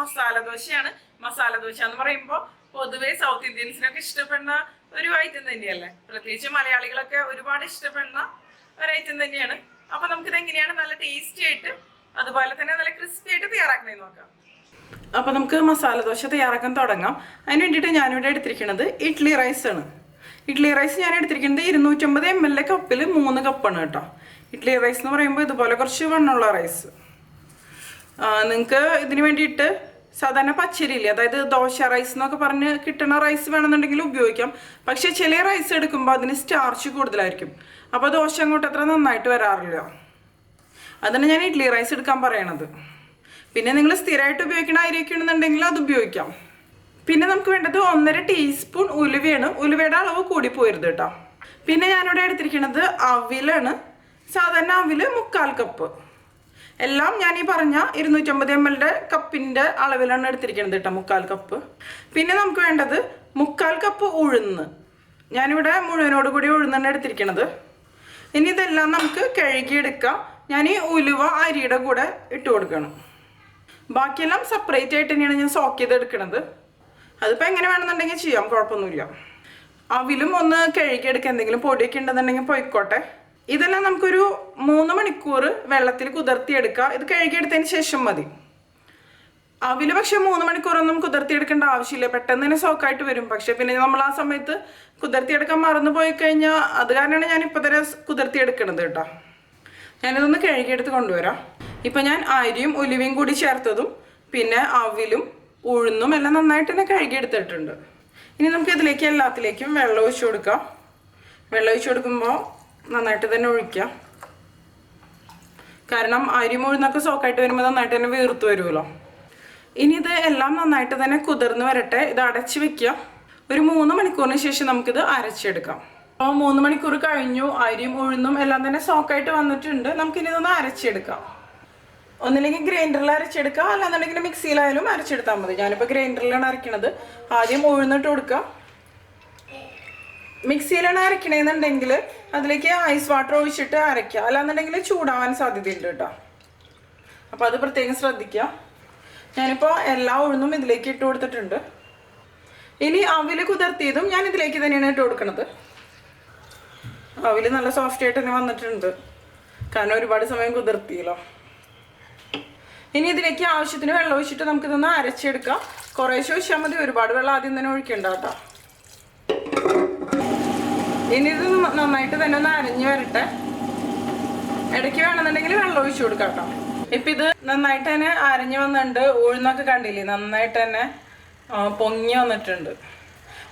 മസാല ദോശയാണ്. മസാല ദോശ എന്ന് പറയുമ്പോൾ പൊതുവെ സൗത്ത് ഇന്ത്യൻസിനൊക്കെ ഇഷ്ടപ്പെടുന്ന ഒരു ഐറ്റം തന്നെയല്ലേ. പ്രത്യേകിച്ച് മലയാളികളൊക്കെ ഒരുപാട് ഇഷ്ടപ്പെടുന്ന ഒരു ഐറ്റം തന്നെയാണ്. അപ്പൊ നമുക്കിത് എങ്ങനെയാണ് നല്ല ടേസ്റ്റി ആയിട്ട് അതുപോലെ തന്നെ നല്ല ക്രിസ്പി ആയിട്ട് തയ്യാറാക്കണേന്ന് നോക്കാം. അപ്പൊ നമുക്ക് മസാല ദോശ തയ്യാറാക്കാൻ തുടങ്ങാം. അതിന് വേണ്ടിയിട്ട് ഞാനിവിടെ എടുത്തിരിക്കുന്നത് ഇഡ്ഡലി റൈസ് ആണ്. ഇഡ്ഡലി റൈസ് ഞാൻ എടുത്തിരിക്കുന്നത് 250 ml കപ്പിൽ 3 കപ്പാണ് കേട്ടോ. ഇഡ്ഡലി റൈസ് എന്ന് പറയുമ്പോൾ ഇതുപോലെ കുറച്ച് വണ്ണമുള്ള റൈസ്. നിങ്ങൾക്ക് ഇതിന് വേണ്ടിയിട്ട് സാധാരണ പച്ചരിയില്ലേ, അതായത് ദോശ റൈസ് എന്നൊക്കെ പറഞ്ഞ് കിട്ടുന്ന റൈസ് വേണമെന്നുണ്ടെങ്കിൽ ഉപയോഗിക്കാം. പക്ഷേ ചില റൈസ് എടുക്കുമ്പോൾ അതിന് സ്റ്റാർച്ച് കൂടുതലായിരിക്കും. അപ്പോൾ ദോശ അങ്ങോട്ട് അത്ര നന്നായിട്ട് വരാറില്ല. അതിന് ഞാൻ ഇഡ്ഡലി റൈസ് എടുക്കാൻ പറയണത്. പിന്നെ നിങ്ങൾ സ്ഥിരമായിട്ട് ഉപയോഗിക്കുന്ന അരിയൊക്കെ ഉണ്ടെന്നുണ്ടെങ്കിൽ അത് ഉപയോഗിക്കാം. പിന്നെ നമുക്ക് വേണ്ടത് 1.5 ടീസ്പൂൺ ഉലുവയാണ്. ഉലുവയുടെ അളവ് കൂടി പോരുത് കേട്ടോ. പിന്നെ ഞാനിവിടെ എടുത്തിരിക്കുന്നത് അവിലാണ്. സാധാരണ അവിൽ 1/4 കപ്പ്. എല്ലാം ഞാൻ ഈ പറഞ്ഞ 250 ml കപ്പിൻ്റെ അളവിലാണ് എടുത്തിരിക്കുന്നത് കേട്ടോ, 1/4 കപ്പ്. പിന്നെ നമുക്ക് വേണ്ടത് 1/4 കപ്പ് ഉഴുന്ന്. ഞാനിവിടെ മുഴുവനോട് കൂടി ഉഴുന്നാണ് എടുത്തിരിക്കുന്നത്. ഇനി ഇതെല്ലാം നമുക്ക് കഴുകിയെടുക്കാം. ഞാൻ ഈ ഉലുവ അരിയുടെ കൂടെ ഇട്ട് കൊടുക്കണം. ബാക്കിയെല്ലാം സെപ്പറേറ്റ് ആയിട്ട് തന്നെയാണ് ഞാൻ സോക്ക് ചെയ്തെടുക്കുന്നത്. അതിപ്പോൾ എങ്ങനെ വേണമെന്നുണ്ടെങ്കിൽ ചെയ്യാം, കുഴപ്പമൊന്നുമില്ല. അവിലും ഒന്ന് കഴുകിയെടുക്കുക. എന്തെങ്കിലും പൊടിയൊക്കെ ഉണ്ടെന്നുണ്ടെങ്കിൽ പോയിക്കോട്ടെ. ഇതെല്ലാം നമുക്കൊരു 3 മണിക്കൂർ വെള്ളത്തിൽ കുതിർത്തിയെടുക്കുക. ഇത് കഴുകിയെടുത്തതിന് ശേഷം മതി. അവിൽ പക്ഷേ 3 മണിക്കൂറൊന്നും കുതിർത്തിയെടുക്കേണ്ട ആവശ്യമില്ല, പെട്ടെന്ന് തന്നെ സോക്കായിട്ട് വരും. പക്ഷേ പിന്നെ നമ്മൾ ആ സമയത്ത് കുതിർത്തിയെടുക്കാൻ മറന്നു പോയി കഴിഞ്ഞാൽ അത് കാരണമാണ് ഞാനിപ്പോൾ തന്നെ കുതിർത്തിയെടുക്കണത് കേട്ടോ. ഞാനിതൊന്ന് കഴുകിയെടുത്ത് കൊണ്ടുവരാം. ഇപ്പം ഞാൻ അരിയും ഉലുവയും കൂടി ചേർത്തതും പിന്നെ അവിലും ഉഴുന്നും എല്ലാം നന്നായിട്ട് തന്നെ കഴുകിയെടുത്തിട്ടുണ്ട്. ഇനി നമുക്ക് ഇതിലേക്ക് എല്ലാത്തിലേക്കും വെള്ളം ഒഴിച്ചു കൊടുക്കാം. വെള്ളം ഒഴിച്ചു കൊടുക്കുമ്പോൾ നന്നായിട്ട് തന്നെ ഒഴിക്കാം. കാരണം അരിയും ഉഴുന്നൊക്കെ സോക്കായിട്ട് വരുമ്പോൾ നന്നായിട്ട് തന്നെ വീർത്ത് വരുമല്ലോ. ഇനി ഇത് എല്ലാം നന്നായിട്ട് തന്നെ കുതിർന്ന് വരട്ടെ. ഇത് അടച്ച് വെക്കുക. ഒരു 3 മണിക്കൂറിന് ശേഷം നമുക്കിത് അരച്ചെടുക്കാം. അപ്പോൾ 3 മണിക്കൂർ കഴിഞ്ഞു. അരിയും ഉഴുന്നും എല്ലാം തന്നെ സോക്കായിട്ട് വന്നിട്ടുണ്ട്. നമുക്കിനി ഇതൊന്ന് അരച്ചെടുക്കാം. ഒന്നില്ലെങ്കിൽ ഗ്രൈൻഡറിൽ അരച്ചെടുക്കുക, അല്ലാന്നുണ്ടെങ്കിൽ മിക്സിയിലായാലും അരച്ചെടുത്താൽ മതി. ഞാനിപ്പോൾ ഗ്രൈൻഡറിലാണ് അരയ്ക്കണത്. ആദ്യം ഉഴുന്നിട്ട് കൊടുക്കുക. മിക്സിയിലാണ് അരയ്ക്കണമെന്നുണ്ടെങ്കിൽ അതിലേക്ക് ഐസ് വാട്ടർ ഒഴിച്ചിട്ട് അരയ്ക്കുക, അല്ലാന്നുണ്ടെങ്കിൽ ചൂടാവാൻ സാധ്യതയുണ്ട് കേട്ടോ. അപ്പോൾ അത് പ്രത്യേകം ശ്രദ്ധിക്കുക. ഞാനിപ്പോൾ എല്ലാ ഉഴുന്നും ഇതിലേക്ക് ഇട്ട് കൊടുത്തിട്ടുണ്ട്. ഇനി അവിൽ കുതിർത്തിയതും ഞാൻ ഇതിലേക്ക് തന്നെയാണ് ഇട്ട് കൊടുക്കുന്നത്. അവിൽ നല്ല സോഫ്റ്റ് ആയിട്ട് തന്നെ വന്നിട്ടുണ്ട്, കാരണം ഒരുപാട് സമയം കുതിർത്തിയല്ലോ. ഇനി ഇതിലേക്ക് ആവശ്യത്തിന് വെള്ളം ഒഴിച്ചിട്ട് നമുക്കിതൊന്ന് അരച്ചെടുക്കാം. കുറേശ്ശെ ഒഴിച്ചാൽ മതി, ഒരുപാട് വെള്ളം ആദ്യം തന്നെ ഒഴിക്കണ്ട കേട്ടോ. ഇനി ഇത് നന്നായിട്ട് തന്നെ ഒന്ന് അരഞ്ഞ് വരട്ടെ. ഇടയ്ക്ക് വേണമെന്നുണ്ടെങ്കിൽ വെള്ളം ഒഴിച്ചു കൊടുക്കാം കേട്ടോ. ഇപ്പം ഇത് നന്നായിട്ട് തന്നെ അരഞ്ഞ് വന്നിട്ടുണ്ട്. ഉഴുന്നൊക്കെ കണ്ടില്ലേ, നന്നായിട്ട് തന്നെ പൊങ്ങി വന്നിട്ടുണ്ട്.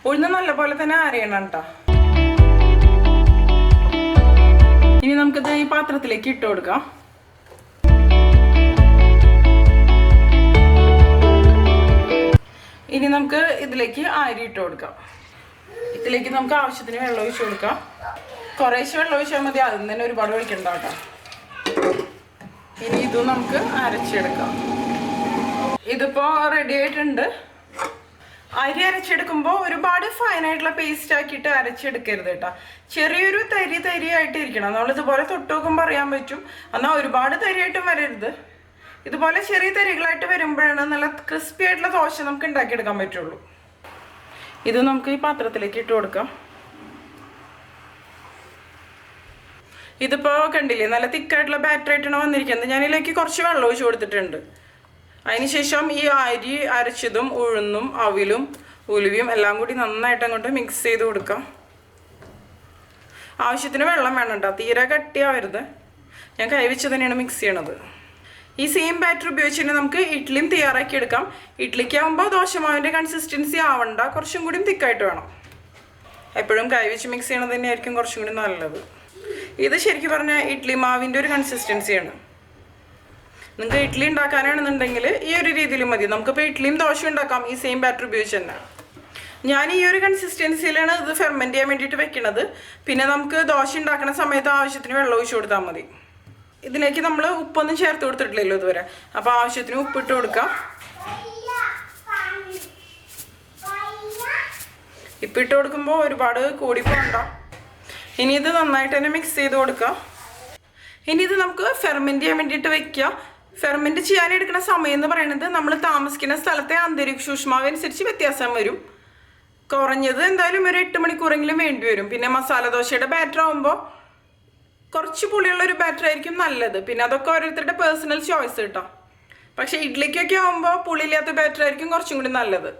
ഉഴുന്ന് നല്ലപോലെ തന്നെ അരയണം കേട്ടോ. ഇനി നമുക്കിത് ഈ പാത്രത്തിലേക്ക് ഇട്ട് കൊടുക്കാം. ഇനി നമുക്ക് ഇതിലേക്ക് അരി ഇട്ട് കൊടുക്കാം. ഇതിലേക്ക് നമുക്ക് ആവശ്യത്തിന് വെള്ളം ഒഴിച്ചു കൊടുക്കാം. കുറേശ്ശെ വെള്ളം ഒഴിച്ചാൽ മതി, അതിൽ തന്നെ ഒരുപാട് ഒഴിക്കണ്ട കേട്ടോ. ഇനി ഇതും നമുക്ക് അരച്ചെടുക്കാം. ഇതിപ്പോൾ റെഡി ആയിട്ടുണ്ട്. അരി അരച്ചെടുക്കുമ്പോൾ ഒരുപാട് ഫൈനായിട്ടുള്ള പേസ്റ്റ് ആക്കിയിട്ട് അരച്ചെടുക്കരുത് കേട്ടോ. ചെറിയൊരു തരി ആയിട്ട് ഇരിക്കണം. നമ്മളിതുപോലെ തൊട്ട് നോക്കുമ്പോൾ അറിയാൻ പറ്റും. എന്നാൽ ഒരുപാട് തരിയായിട്ടും വരരുത്. ഇതുപോലെ ചെറിയ തരികളായിട്ട് വരുമ്പോഴാണ് നല്ല ക്രിസ്പി ആയിട്ടുള്ള ദോശ നമുക്ക് ഉണ്ടാക്കിയെടുക്കാൻ പറ്റുള്ളൂ. ഇത് നമുക്ക് ഈ പാത്രത്തിലേക്ക് ഇട്ട് കൊടുക്കാം. ഇതിപ്പോൾ കണ്ടില്ലേ, നല്ല തിക്കായിട്ടുള്ള ബാറ്റർ ആയിട്ടാണ് വന്നിരിക്കുന്നത്. ഞാനിതിലേക്ക് കുറച്ച് വെള്ളം ഒഴിച്ച് കൊടുത്തിട്ടുണ്ട്. അതിനുശേഷം ഈ അരി അരച്ചതും ഉഴുന്നും അവിലും ഉലുവയും എല്ലാം കൂടി നന്നായിട്ട് അങ്ങോട്ട് മിക്സ് ചെയ്ത് കൊടുക്കാം. ആവശ്യത്തിന് വെള്ളം വേണം കേട്ടോ, തീരെ കട്ടിയാവരുത്. ഞാൻ കൈവച്ച് തന്നെയാണ് മിക്സ് ചെയ്യണത്. ഈ സെയിം ബാറ്റർ ഉപയോഗിച്ചിട്ട് നമുക്ക് ഇഡ്ഡലിയും തയ്യാറാക്കി എടുക്കാം. ഇഡ്ഡലിക്കാവുമ്പോൾ ദോശമാവിൻ്റെ കൺസിസ്റ്റൻസി ആവണ്ട, കുറച്ചും കൂടി തിക്കായിട്ട് വേണം. എപ്പോഴും കൈവച്ച് മിക്സ് ചെയ്യണത് തന്നെയായിരിക്കും കുറച്ചും കൂടി നല്ലത്. ഇത് ശരിക്കും പറഞ്ഞാൽ ഇഡ്ഡലി മാവിൻ്റെ ഒരു കൺസിസ്റ്റൻസിയാണ്. നിങ്ങൾക്ക് ഇഡ്ഡലി ഉണ്ടാക്കാനാണെന്നുണ്ടെങ്കിൽ ഈ ഒരു രീതിയിൽ മതി. നമുക്കിപ്പോൾ ഇഡ്ഡലിയും ദോശ ഉണ്ടാക്കാം ഈ സെയിം ബാറ്റർ ഉപയോഗിച്ച് തന്നെ. ഞാൻ ഈ ഒരു കൺസിസ്റ്റൻസിയിലാണ് ഇത് ഫെർമെൻറ്റ് ചെയ്യാൻ വേണ്ടിയിട്ട് വെക്കുന്നത്. പിന്നെ നമുക്ക് ദോശ ഉണ്ടാക്കുന്ന സമയത്ത് ആവശ്യത്തിന് വെള്ളം ഒഴിച്ചു കൊടുത്താൽ മതി. ഇതിലേക്ക് നമ്മൾ ഉപ്പൊന്നും ചേർത്ത് കൊടുത്തിട്ടില്ലല്ലോ ഇതുവരെ. അപ്പോൾ ആവശ്യത്തിന് ഉപ്പിട്ട് കൊടുക്കാം. ഇപ്പിട്ട് കൊടുക്കുമ്പോൾ ഒരുപാട് കൂടി പോകണ്ട. ഇനി ഇത് നന്നായിട്ട് തന്നെ മിക്സ് ചെയ്ത് കൊടുക്കാം. ഇനി ഇത് നമുക്ക് ഫെർമെൻറ്റ് ചെയ്യാൻ വേണ്ടിയിട്ട് വെക്കുക. ഫെർമെൻറ്റ് ചെയ്യാനെടുക്കുന്ന സമയം എന്ന് പറയുന്നത് നമ്മൾ താമസിക്കുന്ന സ്ഥലത്തെ അന്തരീക്ഷ ഊഷ്മാവ് അനുസരിച്ച് വ്യത്യാസം വരും. കുറഞ്ഞത് എന്തായാലും ഒരു 8 മണിക്കൂറെങ്കിലും വേണ്ടി വരും. പിന്നെ മസാല ദോശയുടെ ബാറ്റർ ആകുമ്പോൾ കുറച്ച് പുളിയുള്ള ഒരു ബാറ്റർ ആയിരിക്കും നല്ലത്. പിന്നെ അതൊക്കെ ഓരോരുത്തരുടെ പേഴ്സണൽ ചോയ്സ് കേട്ടോ. പക്ഷേ ഇഡ്ലിക്കൊക്കെ ആകുമ്പോൾ പുളിയില്ലാത്ത ബാറ്റർ ആയിരിക്കും കുറച്ചും കൂടി നല്ലത്.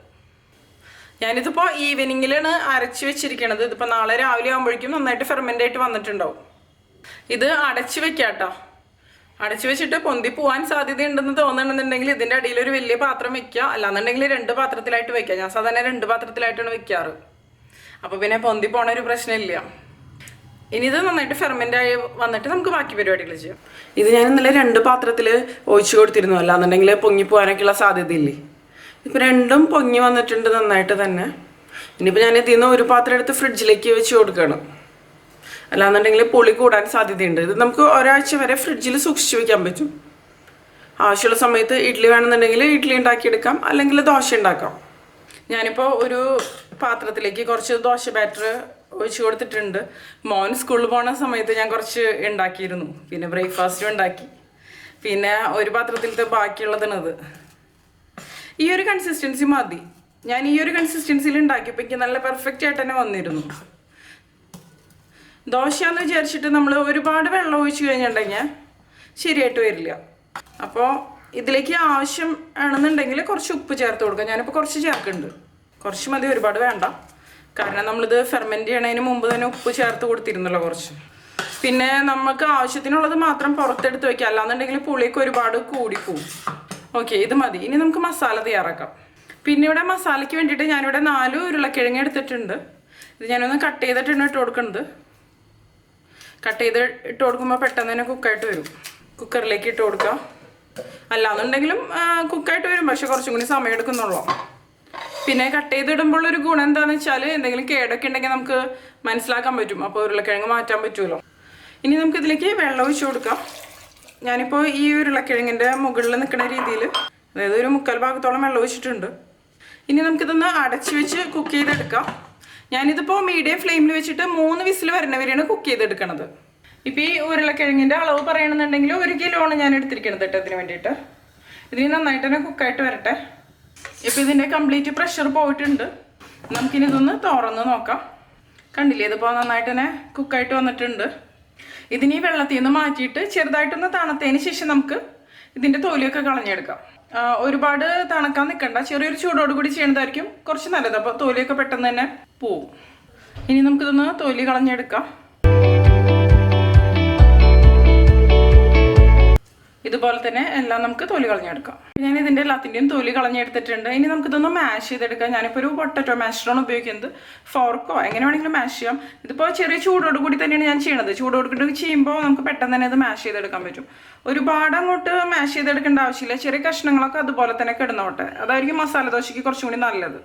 ഞാനിതിപ്പോൾ ഈവനിങ്ങിലാണ് അരച്ച് വെച്ചിരിക്കണത്. ഇതിപ്പോൾ നാളെ രാവിലെ ആകുമ്പോഴേക്കും നന്നായിട്ട് ഫെർമെൻ്റ് ആയിട്ട് വന്നിട്ടുണ്ടാവും. ഇത് അടച്ച് വെക്കാം കേട്ടോ. അടച്ചു വെച്ചിട്ട് പൊന്തി പോകാൻ സാധ്യതയുണ്ടെന്ന് തോന്നുന്നുണ്ടെങ്കിൽ ഇതിൻ്റെ അടിയിൽ ഒരു വലിയ പാത്രം വെക്കുക. അല്ലാന്നുണ്ടെങ്കിൽ 2 പാത്രത്തിലായിട്ട് വെക്കുക. ഞാൻ സാധാരണ 2 പാത്രത്തിലായിട്ടാണ് വെക്കാറ്. അപ്പോൾ പിന്നെ പൊന്തി പോണ ഒരു പ്രശ്നമില്ല. ഇനി ഇത് നന്നായിട്ട് ഫെർമെൻ്റ് ആയി വന്നിട്ട് നമുക്ക് ബാക്കി പരിപാടികൾ ചെയ്യാം. ഇത് ഞാൻ ഇന്നലെ 2 പാത്രത്തിൽ ഒഴിച്ചു കൊടുത്തിരുന്നു. അല്ലാന്നുണ്ടെങ്കിൽ പൊങ്ങി പോകാനൊക്കെയുള്ള സാധ്യതയില്ലേ. ഇപ്പോൾ 2ഉം പൊങ്ങി വന്നിട്ടുണ്ട് നന്നായിട്ട് തന്നെ. ഇനിയിപ്പോൾ ഞാൻ ഇതിൽ നിന്ന് ഒരു പാത്രം എടുത്ത് ഫ്രിഡ്ജിലേക്ക് വെച്ച് കൊടുക്കണം. അല്ലാന്നുണ്ടെങ്കിൽ പുളി കൂടാൻ സാധ്യതയുണ്ട്. ഇത് നമുക്ക് ഒരാഴ്ച വരെ ഫ്രിഡ്ജിൽ സൂക്ഷിച്ച് വയ്ക്കാൻ പറ്റും. ആവശ്യമുള്ള സമയത്ത് ഇഡ്ഡലി വേണമെന്നുണ്ടെങ്കിൽ ഇഡ്ഡലി ഉണ്ടാക്കിയെടുക്കാം, അല്ലെങ്കിൽ ദോശ ഉണ്ടാക്കാം. ഞാനിപ്പോൾ ഒരു പാത്രത്തിലേക്ക് കുറച്ച് ദോശ ബാറ്റർ ഒഴിച്ച് കൊടുത്തിട്ടുണ്ട്. മോൻ സ്കൂളിൽ പോകുന്ന സമയത്ത് ഞാൻ കുറച്ച് ഉണ്ടാക്കിയിരുന്നു. പിന്നെ ബ്രേക്ക്ഫാസ്റ്റും ഉണ്ടാക്കി. പിന്നെ ഒരു പാത്രത്തിലത്തെ ബാക്കിയുള്ളതാണത്. ഈ ഒരു കൺസിസ്റ്റൻസി മതി. ഞാൻ ഈ ഒരു കൺസിസ്റ്റൻസിയിൽ ഉണ്ടാക്കിയപ്പോൾ എനിക്ക് നല്ല പെർഫെക്റ്റ് ആയിട്ട് തന്നെ വന്നിരുന്നു. ദോശയാന്ന് വിചാരിച്ചിട്ട് നമ്മൾ ഒരുപാട് വെള്ളം ഒഴിച്ച് കഴിഞ്ഞിട്ടുണ്ടെങ്കിൽ ശരിയായിട്ട് വരില്ല. അപ്പോൾ ഇതിലേക്ക് ആവശ്യം ആണെന്നുണ്ടെങ്കിൽ കുറച്ച് ഉപ്പ് ചേർത്ത് കൊടുക്കാം. ഞാനിപ്പോൾ കുറച്ച് ചേർക്കുന്നുണ്ട്. കുറച്ച് മതി, ഒരുപാട് വേണ്ട. കാരണം നമ്മളിത് ഫെർമെൻറ്റ് ചെയ്യണതിന് മുമ്പ് തന്നെ ഉപ്പ് ചേർത്ത് കൊടുത്തിരുന്നല്ലോ കുറച്ച്. പിന്നെ നമുക്ക് ആവശ്യത്തിനുള്ളത് മാത്രം പുറത്തെടുത്ത് വയ്ക്കാം. അല്ലാന്നുണ്ടെങ്കിൽ പുളിയൊക്കെ ഒരുപാട് കൂടിപ്പോവും. ഓക്കെ, ഇത് മതി. ഇനി നമുക്ക് മസാല തയ്യാറാക്കാം. പിന്നെ ഇവിടെ മസാലയ്ക്ക് വേണ്ടിയിട്ട് ഞാനിവിടെ 4 ഉരുളക്കിഴങ്ങ് എടുത്തിട്ടുണ്ട്. ഇത് ഞാനൊന്ന് കട്ട് ചെയ്തിട്ടാണ് ഇട്ട് കൊടുക്കുന്നത്. കട്ട് ചെയ്ത് ഇട്ട് കൊടുക്കുമ്പോൾ പെട്ടെന്ന് തന്നെ കുക്കായിട്ട് വരും. കുക്കറിലേക്ക് ഇട്ട് കൊടുക്കാം. അല്ലാന്നുണ്ടെങ്കിലും കുക്കായിട്ട് വരും, പക്ഷെ കുറച്ചും കൂടി സമയം എടുക്കുന്നുള്ളൂ. പിന്നെ കട്ട് ചെയ്തിടുമ്പോൾ ഒരു ഗുണം എന്താണെന്ന് വെച്ചാൽ എന്തെങ്കിലും കേടൊക്കെ ഉണ്ടെങ്കിൽ നമുക്ക് മനസ്സിലാക്കാൻ പറ്റും. അപ്പോൾ ഉരുളക്കിഴങ്ങ് മാറ്റാൻ പറ്റുമല്ലോ. ഇനി നമുക്കിതിലേക്ക് വെള്ളം ഒഴിച്ച് കൊടുക്കാം. ഞാനിപ്പോൾ ഈ ഉരുളക്കിഴങ്ങിൻ്റെ മുകളിൽ നിൽക്കുന്ന രീതിയിൽ, അതായത് ഒരു 3/4 ഭാഗത്തോളം വെള്ളം ഒഴിച്ചിട്ടുണ്ട്. ഇനി നമുക്കിതൊന്ന് അടച്ച് വെച്ച് കുക്ക് ചെയ്തെടുക്കാം. ഞാനിതിപ്പോൾ മീഡിയം ഫ്ലെയിമിൽ വെച്ചിട്ട് 3 വിസിൽ വരുന്നവരെയാണ് കുക്ക് ചെയ്തെടുക്കണത്. ഇപ്പോൾ ഈ ഉരുളക്കിഴങ്ങിൻ്റെ അളവ് പറയണമെന്നുണ്ടെങ്കിൽ 1 കിലോ ആണ് ഞാൻ എടുത്തിരിക്കുന്നത് കേട്ടോ ഇതിന് വേണ്ടിയിട്ട്. ഇതിന് നന്നായിട്ട് തന്നെ കുക്കായിട്ട് വരട്ടെ. ഇപ്പോൾ ഇതിൻ്റെ കംപ്ലീറ്റ് പ്രഷർ പോയിട്ടുണ്ട്. നമുക്കിനി ഇതൊന്ന് തുറന്ന് നോക്കാം. കണ്ടില്ലേ, ഇതിപ്പോൾ നന്നായിട്ട് തന്നെ കുക്കായിട്ട് വന്നിട്ടുണ്ട്. ഇതിന് ഈ വെള്ളത്തിൽ നിന്ന് മാറ്റിയിട്ട് ചെറുതായിട്ടൊന്ന് തണുത്തതിന് ശേഷം നമുക്ക് ഇതിൻ്റെ തൊലിയൊക്കെ കളഞ്ഞെടുക്കാം. ഒരുപാട് തണുക്കാൻ നിൽക്കണ്ട, ചെറിയൊരു ചൂടോട് കൂടി ചെയ്യണതായിരിക്കും കുറച്ച് നല്ലത്. അപ്പോൾ തൊലിയൊക്കെ പെട്ടെന്ന് തന്നെ പോവും. ഇനി നമുക്കിതൊന്ന് തൊലി കളഞ്ഞെടുക്കാം. ഇതുപോലെ തന്നെ എല്ലാം നമുക്ക് തൊലി കളഞ്ഞെടുക്കാം. ഞാൻ ഇതിൻ്റെ എല്ലാത്തിൻ്റെയും തൊലി കളഞ്ഞെടുത്തിട്ടുണ്ട്. ഇനി നമുക്കിതൊന്ന് മാഷ് ചെയ്തെടുക്കാം. ഞാനിപ്പോൾ ഒരു പൊട്ടറ്റോ മാഷറാണ് ഉപയോഗിക്കുന്നത്. ഫോർക്കോ എങ്ങനെ വേണമെങ്കിലും മാഷ് ചെയ്യാം. ഇതിപ്പോൾ ചെറിയ ചൂടോട് കൂടി തന്നെയാണ് ഞാൻ ചെയ്യണത്. ചൂടോട് കൂടി ചെയ്യുമ്പോൾ നമുക്ക് പെട്ടെന്ന് തന്നെ ഇത് മാഷ് ചെയ്തെടുക്കാൻ പറ്റും. ഒരുപാട് അങ്ങോട്ട് മാഷ് ചെയ്തെടുക്കേണ്ട ആവശ്യമില്ല. ചെറിയ കഷ്ണങ്ങളൊക്കെ അതുപോലെ തന്നെ കിടന്നോട്ടെ. അതായിരിക്കും മസാല ദോശയ്ക്ക് കുറച്ചും കൂടി നല്ലത്.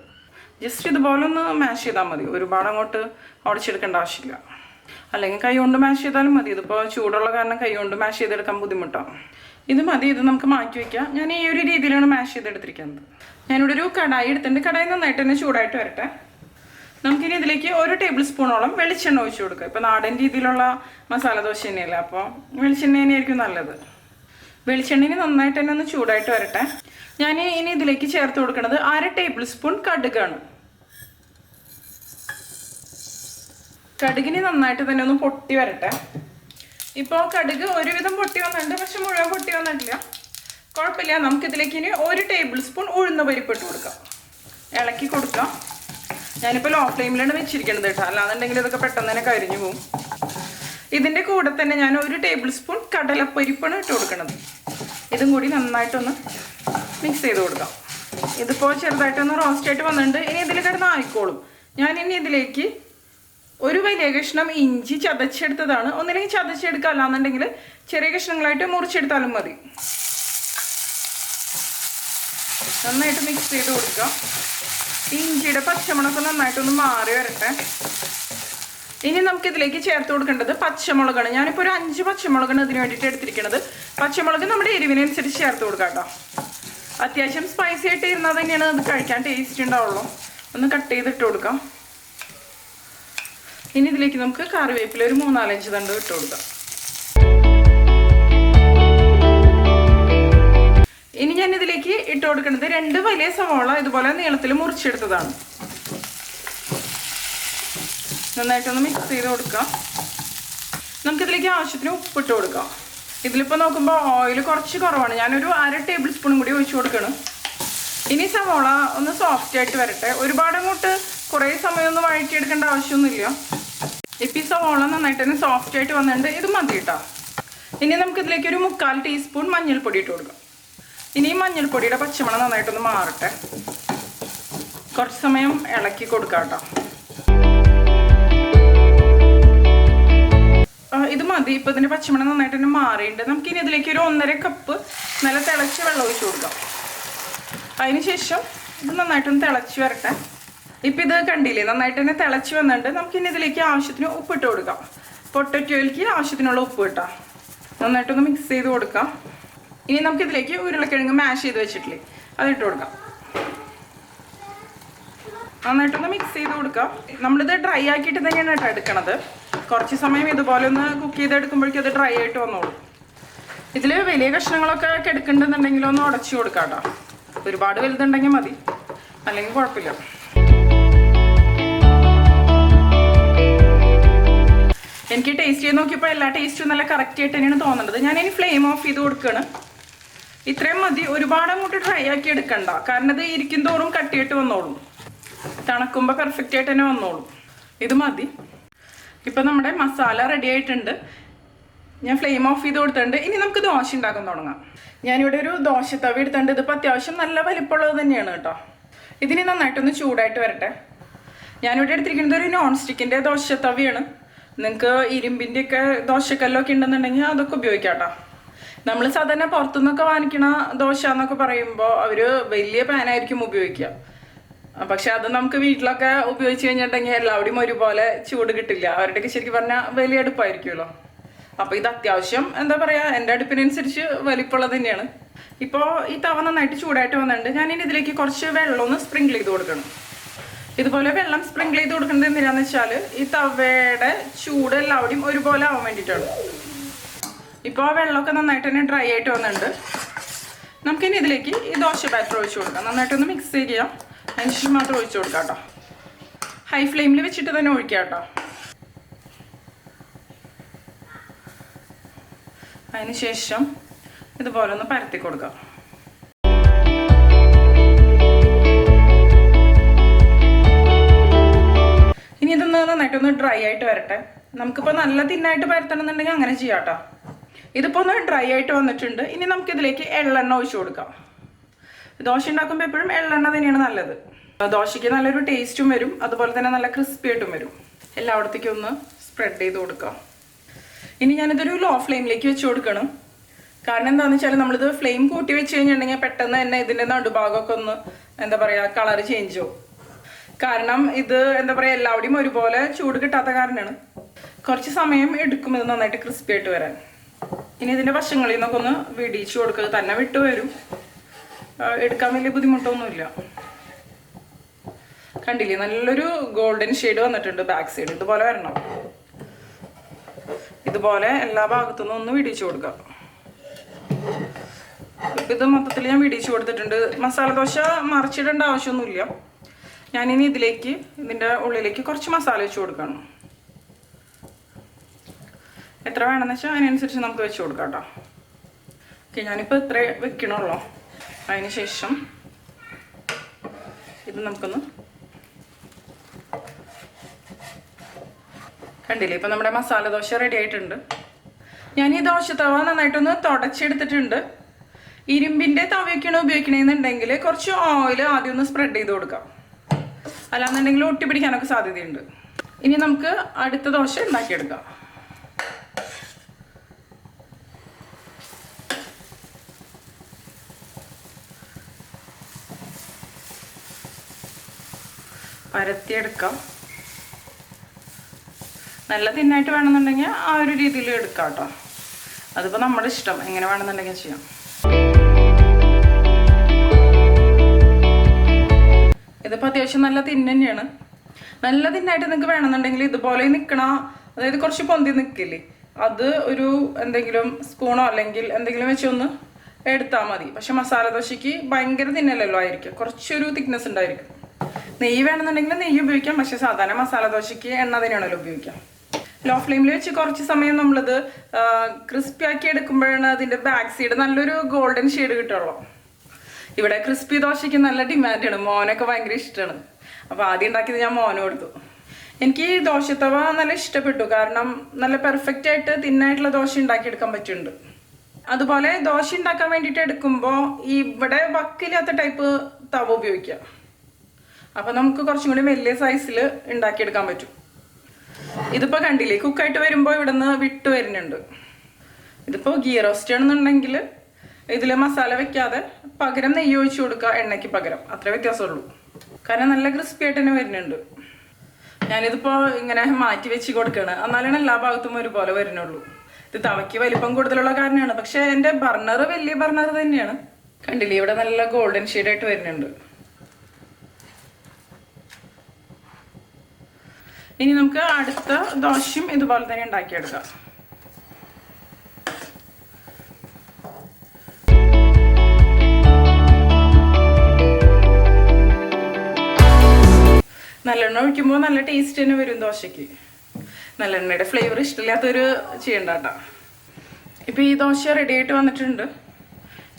ജസ്റ്റ് ഇതുപോലെ ഒന്ന് മാഷ് ചെയ്താൽ മതി. ഒരുപാട് അങ്ങോട്ട് ഉടച്ചെടുക്കേണ്ട ആവശ്യമില്ല. അല്ലെങ്കിൽ കൈ കൊണ്ട് മാഷ് ചെയ്താലും മതി. ഇതിപ്പോൾ ചൂടുള്ള കാരണം കൈ കൊണ്ട് മാഷ് ചെയ്തെടുക്കാൻ ബുദ്ധിമുട്ടാണ്. ഇത് മതി. ഇത് നമുക്ക് മാറ്റി വയ്ക്കാം. ഞാൻ ഈ ഒരു രീതിയിലാണ് മാഷ് ചെയ്തെടുത്തിരിക്കുന്നത്. ഞാനിവിടെ ഒരു കടായി എടുത്തിട്ടുണ്ട്. കടായി നന്നായിട്ട് തന്നെ ചൂടായിട്ട് വരട്ടെ. നമുക്കിനി ഇതിലേക്ക് 1 ടേബിൾ സ്പൂണോളം വെളിച്ചെണ്ണ ഒഴിച്ച് കൊടുക്കുക. ഇപ്പോൾ നാടൻ രീതിയിലുള്ള മസാല ദോശ തന്നെയല്ല, അപ്പോൾ വെളിച്ചെണ്ണ തന്നെയായിരിക്കും നല്ലത്. വെളിച്ചെണ്ണ നന്നായിട്ട് തന്നെ ഒന്ന് ചൂടായിട്ട് വരട്ടെ. ഞാൻ ഇനി ഇതിലേക്ക് ചേർത്ത് കൊടുക്കുന്നത് 1/2 ടേബിൾ സ്പൂൺ കടുകാണ്. കടുകിന് നന്നായിട്ട് തന്നെ ഒന്ന് പൊട്ടി വരട്ടെ. ഇപ്പോൾ കടുക് ഒരുവിധം പൊട്ടി വന്നിട്ടുണ്ട്, പക്ഷെ മുഴുവൻ പൊട്ടി വന്നിട്ടില്ല. കുഴപ്പമില്ല. നമുക്കിതിലേക്ക് ഇനി 1 ടേബിൾ സ്പൂൺ ഉഴുന്ന പരിപ്പ് ഇട്ട് കൊടുക്കാം. ഇളക്കി കൊടുക്കാം. ഞാനിപ്പോൾ ലോ ഫ്ലെയിമിലാണ് വെച്ചിരിക്കുന്നത് കേട്ടോ. അല്ലാന്നുണ്ടെങ്കിൽ ഇതൊക്കെ പെട്ടെന്ന് തന്നെ കരിഞ്ഞു പോകും. ഇതിൻ്റെ കൂടെ തന്നെ ഞാൻ 1 ടേബിൾ സ്പൂൺ കടലപ്പരിപ്പാണ് ഇട്ട് കൊടുക്കുന്നത്. ഇതും കൂടി നന്നായിട്ടൊന്ന് മിക്സ് ചെയ്ത് കൊടുക്കാം. ഇതിപ്പോൾ ചെറുതായിട്ടൊന്ന് റോസ്റ്റായിട്ട് വന്നിട്ടുണ്ട്. ഇനി ഇതിൽ കിടന്ന് ആയിക്കോളും. ഞാനിനി ഇതിലേക്ക് 1 വലിയ കഷ്ണം ഇഞ്ചി ചതച്ചെടുത്തതാണ്. ഒന്നില്ലെങ്കിൽ ചതച്ചെടുക്കുക, അല്ലാന്നുണ്ടെങ്കിൽ ചെറിയ കഷ്ണങ്ങളായിട്ട് മുറിച്ചെടുത്താലും മതി. നന്നായിട്ട് മിക്സ് ചെയ്ത് കൊടുക്കുക. ഇഞ്ചിയുടെ പച്ചമുളക് നന്നായിട്ടൊന്ന് മാറി വരട്ടെ. ഇനി നമുക്കിതിലേക്ക് ചേർത്ത് കൊടുക്കേണ്ടത് പച്ചമുളകാണ്. ഞാനിപ്പോൾ ഒരു 5 പച്ചമുളകാണ് ഇതിന് വേണ്ടിയിട്ട് എടുത്തിരിക്കുന്നത്. പച്ചമുളക് നമ്മുടെ എരിവിനനുസരിച്ച് ചേർത്ത് കൊടുക്കാം കേട്ടോ. അത്യാവശ്യം സ്പൈസി ആയിട്ട് ഇരുന്നാൽ തന്നെയാണ് അത് കഴിക്കാൻ ടേസ്റ്റ് ഉണ്ടാവുള്ളൂ. ഒന്ന് കട്ട് ചെയ്തിട്ട് കൊടുക്കാം. ഇനി ഇതിലേക്ക് നമുക്ക് കറിവേപ്പില ഒരു 3-4 തണ്ട് ഇട്ട് കൊടുക്കാം. ഇനി ഞാൻ ഇതിലേക്ക് ഇട്ട് കൊടുക്കുന്നത് 2 വലിയ സവാള ഇതുപോലെ നീളത്തിൽ മുറിച്ചെടുത്തതാണ്. നന്നായിട്ടൊന്ന് മിക്സ് ചെയ്ത് കൊടുക്കാം. നമുക്കിതിലേക്ക് ആവശ്യത്തിന് ഉപ്പിട്ട് കൊടുക്കാം. ഇതിലിപ്പോൾ നോക്കുമ്പോൾ ഓയിൽ കുറച്ച് കുറവാണ്. ഞാനൊരു 1/2 ടേബിൾ സ്പൂണും കൂടി ഒഴിച്ച് കൊടുക്കണം. ഇനി സവാള ഒന്ന് സോഫ്റ്റ് ആയിട്ട് വരട്ടെ. ഒരുപാട് അങ്ങോട്ട് കുറേ സമയമൊന്നും വഴറ്റിയെടുക്കേണ്ട ആവശ്യമൊന്നുമില്ല. ഇപ്പം ഈ സവാള നന്നായിട്ട് തന്നെ സോഫ്റ്റ് ആയിട്ട് വന്നിട്ടുണ്ട്. ഇത് മതി കേട്ടോ. ഇനി നമുക്കിതിലേക്ക് ഒരു 1/4 ടീസ്പൂൺ മഞ്ഞൾപ്പൊടി ഇട്ട് കൊടുക്കാം. ഇനി ഈ മഞ്ഞൾപ്പൊടിയുടെ പച്ചമണം നന്നായിട്ടൊന്ന് മാറട്ടെ. കുറച്ച് സമയം ഇളക്കി കൊടുക്കാം കേട്ടോ. ഇത് മതി. ഇപ്പം ഇതിൻ്റെ പച്ചമണം നന്നായിട്ട് തന്നെ മാറിയിട്ടുണ്ട്. നമുക്കിനി ഇതിലേക്ക് ഒരു 1.5 കപ്പ് നല്ല തിളച്ച വെള്ളം ഒഴിച്ച് കൊടുക്കാം. അതിനുശേഷം ഇത് നന്നായിട്ടൊന്ന് തിളച്ച് വരട്ടെ. ഇപ്പം ഇത് കണ്ടില്ലേ, നന്നായിട്ട് തന്നെ തിളച്ച് വന്നിട്ടുണ്ട്. നമുക്കിനി ഇതിലേക്ക് ആവശ്യത്തിന് ഉപ്പിട്ട് കൊടുക്കാം. പൊട്ടറ്റോയിലേക്ക് ആവശ്യത്തിനുള്ള ഉപ്പ് ഇട്ടാം. നന്നായിട്ടൊന്ന് മിക്സ് ചെയ്ത് കൊടുക്കാം. ഇനി നമുക്കിതിലേക്ക് ഉരുളക്കിഴങ്ങ് മാഷ് ചെയ്ത് വെച്ചിട്ടില്ലേ, അതിട്ട് കൊടുക്കാം. നന്നായിട്ടൊന്ന് മിക്സ് ചെയ്ത് കൊടുക്കാം. നമ്മളിത് ഡ്രൈ ആക്കിയിട്ട് തന്നെയാണ് കേട്ടോ എടുക്കണത്. കുറച്ച് സമയം ഇതുപോലെ ഒന്ന് കുക്ക് ചെയ്തെടുക്കുമ്പോഴേക്കും അത് ഡ്രൈ ആയിട്ട് വന്നോളൂ. ഇതിൽ വലിയ കഷ്ണങ്ങളൊക്കെ എടുക്കുന്നുണ്ടെന്നുണ്ടെങ്കിൽ ഒന്ന് ഉടച്ചു കൊടുക്കാം കേട്ടോ. ഒരുപാട് വലുതുണ്ടെങ്കിൽ മതി, അല്ലെങ്കിൽ കുഴപ്പമില്ല. എനിക്ക് ടേസ്റ്റ് ചെയ്ത് നോക്കിയപ്പോൾ എല്ലാ ടേസ്റ്റും നല്ല കറക്റ്റ് ആയിട്ട് തന്നെയാണ് തോന്നുന്നത്. ഞാനിനി ഫ്ലെയിം ഓഫ് ചെയ്ത് കൊടുക്കുകയാണ്. ഇത്രയും മതി. ഒരുപാട് അങ്ങോട്ട് ഡ്രൈ ആക്കി എടുക്കണ്ട. കാരണം ഇത് ഇരിക്കും തോറും കട്ടിയായിട്ട് വന്നോളും. തണുക്കുമ്പോൾ പെർഫെക്റ്റ് ആയിട്ട് തന്നെ വന്നോളും. ഇത് മതി. ഇപ്പം നമ്മുടെ മസാല റെഡി ആയിട്ടുണ്ട്. ഞാൻ ഫ്ലെയിം ഓഫ് ചെയ്ത് കൊടുത്തിട്ടുണ്ട്. ഇനി നമുക്ക് ദോശ ഉണ്ടാക്കാൻ തുടങ്ങാം. ഞാനിവിടെ ഒരു ദോശത്തവി എടുത്തിട്ടുണ്ട്. ഇതിപ്പോൾ അത്യാവശ്യം നല്ല വലിപ്പമുള്ളത് തന്നെയാണ് കേട്ടോ. ഇതിന് നന്നായിട്ടൊന്ന് ചൂടായിട്ട് വരട്ടെ. ഞാനിവിടെ എടുത്തിരിക്കുന്നത് ഒരു നോൺ സ്റ്റിക്കിൻ്റെ ദോശത്തവിയാണ്. നിങ്ങൾക്ക് ഇരുമ്പിൻ്റെയൊക്കെ ദോശക്കല്ലൊക്കെ ഉണ്ടെന്നുണ്ടെങ്കിൽ അതൊക്കെ ഉപയോഗിക്കാം കേട്ടോ. നമ്മൾ സാധാരണ പുറത്തുനിന്നൊക്കെ വാങ്ങിക്കണ ദോശ എന്നൊക്കെ പറയുമ്പോൾ അവർ വലിയ പാനായിരിക്കും ഉപയോഗിക്കുക. പക്ഷെ അത് നമുക്ക് വീട്ടിലൊക്കെ ഉപയോഗിച്ച് കഴിഞ്ഞിട്ടുണ്ടെങ്കിൽ എല്ലാവരുടെയും ഒരുപോലെ ചൂട് കിട്ടില്ല. അവരുടെയൊക്കെ ശരിക്കും പറഞ്ഞാൽ വലിയ അടുപ്പായിരിക്കുമല്ലോ. അപ്പോൾ ഇത് അത്യാവശ്യം എന്താ പറയുക, എൻ്റെ അടുപ്പിനനുസരിച്ച് വലിപ്പമുള്ളത് തന്നെയാണ്. ഇപ്പോൾ ഈ തവ നന്നായിട്ട് ചൂടായിട്ട് വന്നിട്ടുണ്ട്. ഞാനിനി ഇതിലേക്ക് കുറച്ച് വെള്ളം ഒന്ന് സ്പ്രിങ്കിൾ ചെയ്ത് കൊടുക്കണം. ഇതുപോലെ വെള്ളം സ്പ്രിങ്കിൾ ചെയ്ത് കൊടുക്കുന്നത് എന്തിനാന്ന് വെച്ചാൽ ഈ തവയുടെ ചൂട് എല്ലാവരുടെയും ഒരുപോലെ ആവാൻ വേണ്ടിയിട്ടാണ്. ഇപ്പോൾ ആ വെള്ളമൊക്കെ നന്നായിട്ട് തന്നെ ഡ്രൈ ആയിട്ട് വന്നിട്ടുണ്ട്. നമുക്കിനി ഇതിലേക്ക് ഈ ദോശ ബാറ്റർ ഒഴിച്ച് കൊടുക്കാം. നന്നായിട്ടൊന്ന് മിക്സ് ചെയ്യാം. അതിനുശേഷം മാത്രം ഒഴിച്ചു കൊടുക്കാം കേട്ടോ. ഹൈ ഫ്ലെയിമിൽ വെച്ചിട്ട് തന്നെ ഒഴിക്കാം കേട്ടോ. അതിനുശേഷം ഇതുപോലെ ഒന്ന് പരത്തി കൊടുക്കാം. ഇനി ഇതൊന്ന് നന്നായിട്ടൊന്ന് ഡ്രൈ ആയിട്ട് വരട്ടെ. നമുക്കിപ്പോൾ നല്ല തിന്നായിട്ട് പരത്തണം എന്നുണ്ടെങ്കിൽ അങ്ങനെ ചെയ്യാം കേട്ടോ. ഇതിപ്പോൾ ഒന്ന് ഡ്രൈ ആയിട്ട് വന്നിട്ടുണ്ട്. ഇനി നമുക്കിതിലേക്ക് എള്ളെണ്ണ ഒഴിച്ചു കൊടുക്കാം. ദോശ ഉണ്ടാക്കുമ്പോൾ എപ്പോഴും എള്ളെണ്ണ തന്നെയാണ് നല്ലത്. ദോശയ്ക്ക് നല്ലൊരു ടേസ്റ്റും വരും, അതുപോലെ തന്നെ നല്ല ക്രിസ്പി ആയിട്ടും വരും. എല്ലായിടത്തേക്കും ഒന്ന് സ്പ്രെഡ് ചെയ്ത് കൊടുക്കാം. ഇനി ഞാനിതൊരു ലോ ഫ്ലെയിമിലേക്ക് വെച്ച് കൊടുക്കണം. കാരണം എന്താണെന്ന് വെച്ചാൽ നമ്മളിത് ഫ്ലെയിം കൂട്ടി വെച്ച് കഴിഞ്ഞിട്ടുണ്ടെങ്കിൽ പെട്ടെന്ന് തന്നെ ഇതിൻ്റെ നടുഭാഗമൊക്കെ ഒന്ന് എന്താ പറയുക കളർ ചേഞ്ച് ആവും. കാരണം ഇത് എന്താ പറയുക എല്ലാവരുടെയും ഒരുപോലെ ചൂട് കിട്ടാത്ത കാരണമാണ്. കുറച്ച് സമയം എടുക്കും ഇത് നന്നായിട്ട് ക്രിസ്പി ആയിട്ട് വരാൻ. ഇനി ഇതിൻ്റെ വശങ്ങളിൽ നിന്നൊക്കെ ഒന്ന് വിടിയിച്ച് കൊടുക്കുക. തന്നെ വിട്ട് വരും, എടുക്കാൻ വലിയ ബുദ്ധിമുട്ടൊന്നുമില്ല. കണ്ടില്ലേ, നല്ലൊരു ഗോൾഡൻ ഷെയ്ഡ് വന്നിട്ടുണ്ട് ബാക്ക് സൈഡ്. ഇതുപോലെ വരണം. ഇതുപോലെ എല്ലാ ഭാഗത്തുനിന്നും ഒന്ന് വിടിയിച്ച് കൊടുക്കുക. ഇത് മൊത്തത്തിൽ ഞാൻ വിടിയിച്ച് കൊടുത്തിട്ടുണ്ട്. മസാല ദോശ മറിച്ചിടേണ്ട ആവശ്യമൊന്നുമില്ല. ഞാനിനി ഇതിലേക്ക് ഇതിൻ്റെ ഉള്ളിലേക്ക് കുറച്ച് മസാല വെച്ച് കൊടുക്കണം. എത്ര വേണമെന്ന് വെച്ചാൽ അതിനനുസരിച്ച് നമുക്ക് വെച്ച് കൊടുക്കാം കേട്ടോ. ഓക്കെ, ഞാനിപ്പോൾ ഇത്രേ വെക്കണുള്ളൂ. അതിന് ശേഷം ഇത് നമുക്കൊന്ന് കണ്ടില്ലേ, ഇപ്പം നമ്മുടെ മസാല ദോശ റെഡി ആയിട്ടുണ്ട്. ഞാൻ ഈ ദോശ തവ നന്നായിട്ടൊന്ന് തുടച്ചെടുത്തിട്ടുണ്ട്. ഇരുമ്പിൻ്റെ തവയൊക്കെയാണ് ഉപയോഗിക്കണമെന്നുണ്ടെങ്കിൽ കുറച്ച് ഓയിൽ ആദ്യം ഒന്ന് സ്പ്രെഡ് ചെയ്ത് കൊടുക്കാം. അല്ലാന്നുണ്ടെങ്കിൽ ഒട്ടി പിടിക്കാനൊക്കെ സാധ്യതയുണ്ട്. ഇനി നമുക്ക് അടുത്ത ദോശ ഉണ്ടാക്കിയെടുക്കാം. പരത്തിയെടുക്കാം. നല്ല തിന്നായിട്ട് വേണമെന്നുണ്ടെങ്കിൽ ആ ഒരു രീതിയിൽ എടുക്കാം കേട്ടോ. അതിപ്പോൾ നമ്മുടെ ഇഷ്ടം, എങ്ങനെ വേണമെന്നുണ്ടെങ്കിൽ ചെയ്യാം. ഇതിപ്പോൾ അത്യാവശ്യം നല്ല തിന്ന് തന്നെയാണ്. നല്ല തിന്നായിട്ട് നിങ്ങൾക്ക് വേണമെന്നുണ്ടെങ്കിൽ ഇതുപോലെ നിൽക്കണ, അതായത് കുറച്ച് പൊന്തി നിൽക്കില്ലേ, അത് ഒരു എന്തെങ്കിലും സ്പൂണോ അല്ലെങ്കിൽ എന്തെങ്കിലും വെച്ചൊന്ന് എടുത്താൽ മതി. പക്ഷെ മസാല ദോശയ്ക്ക് ഭയങ്കര തിന്നലല്ലോ ആയിരിക്കും, കുറച്ചൊരു തിക്നെസ് ഉണ്ടായിരിക്കും. നെയ്യ് വേണമെന്നുണ്ടെങ്കിൽ നെയ്യ് ഉപയോഗിക്കാം, പക്ഷെ സാധാരണ മസാല ദോശയ്ക്ക് എണ്ണ തന്നെയാണല്ലോ ഉപയോഗിക്കാം. ലോ ഫ്ലെയിമിൽ വെച്ച് കുറച്ച് സമയം നമ്മളിത് ക്രിസ്പി ആക്കി എടുക്കുമ്പോഴാണ് അതിൻ്റെ ബാക്ക് സൈഡ് നല്ലൊരു ഗോൾഡൻ ഷെയ്ഡ് കിട്ടുള്ളൂ. ഇവിടെ ക്രിസ്പി ദോശയ്ക്ക് നല്ല ഡിമാൻഡാണ്, മോനൊക്കെ ഭയങ്കര ഇഷ്ടമാണ്. അപ്പോൾ ആദ്യം ഉണ്ടാക്കിയത് ഞാൻ മോന് കൊടുത്തു. എനിക്ക് ഈ ദോശത്തവ നല്ല ഇഷ്ടപ്പെട്ടു, കാരണം നല്ല പെർഫെക്റ്റ് ആയിട്ട് തിന്നായിട്ടുള്ള ദോശ ഉണ്ടാക്കിയെടുക്കാൻ പറ്റുന്നുണ്ട്. അതുപോലെ ദോശ ഉണ്ടാക്കാൻ വേണ്ടിയിട്ട് എടുക്കുമ്പോൾ ഇവിടെ വക്കില്ലാത്ത ടൈപ്പ് തവ ഉപയോഗിക്കാം. അപ്പോൾ നമുക്ക് കുറച്ചും കൂടി വലിയ സൈസിൽ ഉണ്ടാക്കിയെടുക്കാൻ പറ്റും. ഇതിപ്പോൾ കണ്ടില്ലേ, കുക്കായിട്ട് വരുമ്പോൾ ഇവിടെ നിന്ന് വിട്ട് വരുന്നുണ്ട്. ഇതിപ്പോൾ ഗീ റോസ്റ്റ് ആണെന്നുണ്ടെങ്കിൽ ഇതിൽ മസാല വെക്കാതെ പകരം നെയ്യ് ഒഴിച്ചു കൊടുക്കുക, എണ്ണയ്ക്ക് പകരം. അത്ര വ്യത്യാസമുള്ളൂ, കാരണം നല്ല ക്രിസ്പി ആയിട്ട് തന്നെ വരുന്നുണ്ട്. ഞാനിതിപ്പോൾ ഇങ്ങനെ മാറ്റി വെച്ച് കൊടുക്കുകയാണ്, എന്നാലാണ് എല്ലാ ഭാഗത്തും ഒരുപോലെ വരുന്നുള്ളൂ. ഇത് തവയ്ക്ക് വലിപ്പം കൂടുതലുള്ള കാരണമാണ്, പക്ഷേ എൻ്റെ ബർണർ വലിയ ബർണർ തന്നെയാണ്. കണ്ടില്ലേ, ഇവിടെ നല്ല ഗോൾഡൻ ഷെയ്ഡായിട്ട് വരുന്നുണ്ട്. ഇനി നമുക്ക് അടുത്ത ദോശയും ഇതുപോലെ തന്നെ ഉണ്ടാക്കിയെടുക്കാം. നല്ലെണ്ണ ഒഴിക്കുമ്പോൾ നല്ല ടേസ്റ്റ് തന്നെ വരും ദോശയ്ക്ക്. നല്ലെണ്ണയുടെ ഫ്ലേവർ ഇഷ്ടമില്ലാത്തൊരു ചെയ്യണ്ടാട്ടാ. ഇപ്പോൾ ഈ ദോശ റെഡി ആയിട്ട് വന്നിട്ടുണ്ട്.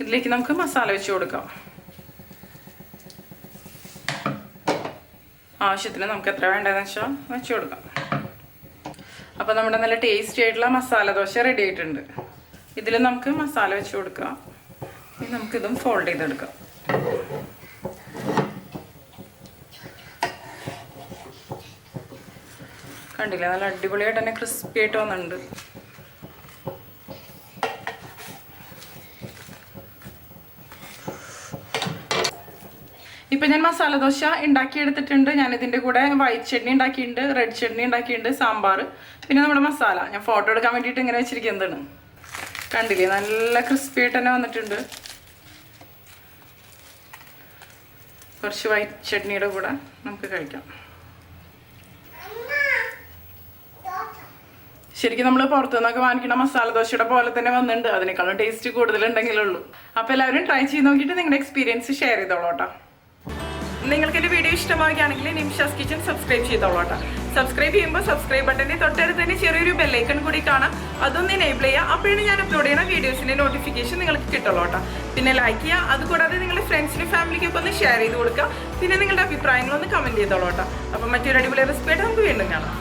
ഇതിലേക്ക് നമുക്ക് മസാല വെച്ച് കൊടുക്കാം. ആവശ്യത്തിന് നമുക്ക് എത്ര വേണ്ടതെന്ന് വെച്ചാൽ വെച്ച് കൊടുക്കാം. അപ്പോൾ നമ്മുടെ നല്ല ടേസ്റ്റി ആയിട്ടുള്ള മസാല ദോശ റെഡി ആയിട്ടുണ്ട്. ഇതിൽ നമുക്ക് മസാല വെച്ച് കൊടുക്കാം. ഇനി നമുക്കിതും ഫോൾഡ് ചെയ്തെടുക്കാം. കണ്ടില്ലേ, നല്ല അടിപൊളിയായിട്ട് തന്നെ ക്രിസ്പി ആയിട്ട് വന്നിട്ടുണ്ട്. ഇപ്പം ഞാൻ മസാല ദോശ ഉണ്ടാക്കിയെടുത്തിട്ടുണ്ട്. ഞാനിതിൻ്റെ കൂടെ വൈറ്റ് ചട്നി ഉണ്ടാക്കിയിട്ടുണ്ട്, റെഡ് ചട്നി ഉണ്ടാക്കിയിട്ടുണ്ട്, സാമ്പാർ, പിന്നെ നമ്മുടെ മസാല. ഞാൻ ഫോട്ടോ എടുക്കാൻ വേണ്ടിയിട്ട് ഇങ്ങനെ വെച്ചിരിക്കുന്നതാണ്. കണ്ടില്ലേ, നല്ല ക്രിസ്പി ആയിട്ട് തന്നെ വന്നിട്ടുണ്ട്. കുറച്ച് വൈറ്റ് ചട്നിയുടെ കൂടെ നമുക്ക് കഴിക്കാം. ശരിക്കും നമ്മൾ പുറത്തുനിന്നൊക്കെ വാങ്ങിക്കുന്ന മസാല ദോശയുടെ പോലെ തന്നെ വന്നിട്ടുണ്ട്. അതിനേക്കാളും ടേസ്റ്റ് കൂടുതലുണ്ടെങ്കിലുള്ളൂ. അപ്പോൾ എല്ലാവരും ട്രൈ ചെയ്ത് നോക്കിയിട്ട് നിങ്ങളുടെ എക്സ്പീരിയൻസ് ഷെയർ ചെയ്തോളൂ കേട്ടോ. നിങ്ങൾക്ക് എൻ്റെ വീഡിയോ ഇഷ്ടമാവുകയാണെങ്കിൽ നിംഷാസ് കിച്ചൻ സബ്സ്ക്രൈബ് ചെയ്തോളൂ കേട്ടോ. സബ്സ്ക്രൈബ് ചെയ്യുമ്പോൾ സബ്സ്ക്രൈബ് ബട്ടൻ്റെ തൊട്ടടുത്ത് തന്നെ ചെറിയൊരു ബെല്ലൈക്കൺ കൂടി കാണാം, അതൊന്ന് എനേബിൾ ചെയ്യുക. അപ്പോഴാണ് ഞാൻ അപ്ലോഡ് ചെയ്യുന്ന വീഡിയോസിൻ്റെ നോട്ടിഫിക്കേഷൻ നിങ്ങൾക്ക് കിട്ടുള്ളൂ കേട്ടോ. പിന്നെ ലൈക്ക് ചെയ്യുക, അതുകൂടാതെ നിങ്ങളുടെ ഫ്രണ്ട്സിനും ഫാമിലിക്കൊക്കെ ഒന്ന് ഷെയർ ചെയ്ത് കൊടുക്കുക. പിന്നെ നിങ്ങളുടെ അഭിപ്രായങ്ങളൊന്ന് കമൻറ്റ് ചെയ്തോളൂ കേട്ടോ. അപ്പം മറ്റൊരു അടിപൊളി റെസിപ്പി ആയിട്ട് നമുക്ക് വീണ്ടും കാണാം.